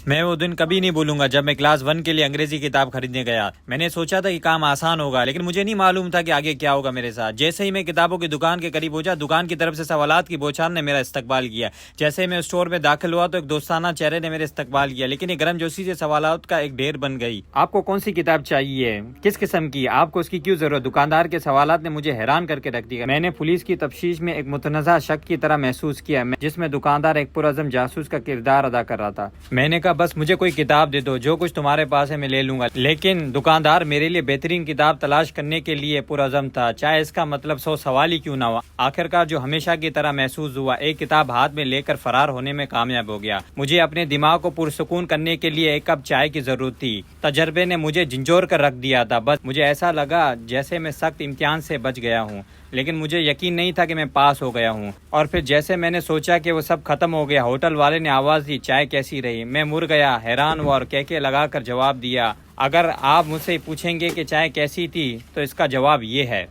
میں وہ دن کبھی نہیں بھولوں گا جب میں کلاس 1 کے لیے انگریزی کتاب خریدنے گیا۔ میں نے سوچا تھا کہ کام آسان ہوگا، لیکن مجھے نہیں معلوم تھا کہ آگے کیا ہوگا میرے ساتھ۔ جیسے ہی میں کتابوں کی دکان کے قریب پہنچا، دکان کی طرف سے سوالات کی بوچھار نے میرا استقبال کیا۔ جیسے ہی میں اسٹور میں داخل ہوا تو ایک دوستانہ چہرے نے میرے استقبال کیا، لیکن یہ گرم جوشی سے سوالات کا ایک ڈھیر بن گئی۔ آپ کو کون سی کتاب چاہیے؟ کس قسم کی؟ آپ کو اس کی کیوں ضرورت؟ دکاندار کے سوالات نے مجھے حیران کر کے رکھ دیا۔ میں نے پولیس کی تفتیش میں ایک متنازع شک کی طرح محسوس کیا، جس میں دکاندار ایک پرعزم جاسوس کا کردار ادا کر رہا تھا۔ میں نے کہا بس مجھے کوئی کتاب دے دو، جو کچھ تمہارے پاس ہے میں لے لوں گا۔ لیکن دکاندار میرے لیے بہترین کتاب تلاش کرنے کے لیے پرعزم تھا، چاہے اس کا مطلب 100 سوال ہی کیوں نہ ہوا۔ آخرکار جو ہمیشہ کی طرح محسوس ہوا، ایک کتاب ہاتھ میں لے کر فرار ہونے میں کامیاب ہو گیا۔ مجھے اپنے دماغ کو پرسکون کرنے کے لیے ایک کپ چائے کی ضرورت تھی۔ تجربے نے مجھے جھنجھوڑ کر رکھ دیا تھا، بس مجھے ایسا لگا جیسے میں سخت امتحان سے بچ گیا ہوں، لیکن مجھے یقین نہیں تھا کہ میں پاس ہو گیا ہوں۔ اور پھر جیسے میں نے سوچا کہ وہ سب ختم ہو گیا، ہوٹل والے نے آواز دی، چائے کیسی رہی؟ میں مر گیا، حیران ہوا اور کہکے لگا کر جواب دیا۔ اگر آپ مجھ سے پوچھیں گے کہ چائے کیسی تھی تو اس کا جواب یہ ہے۔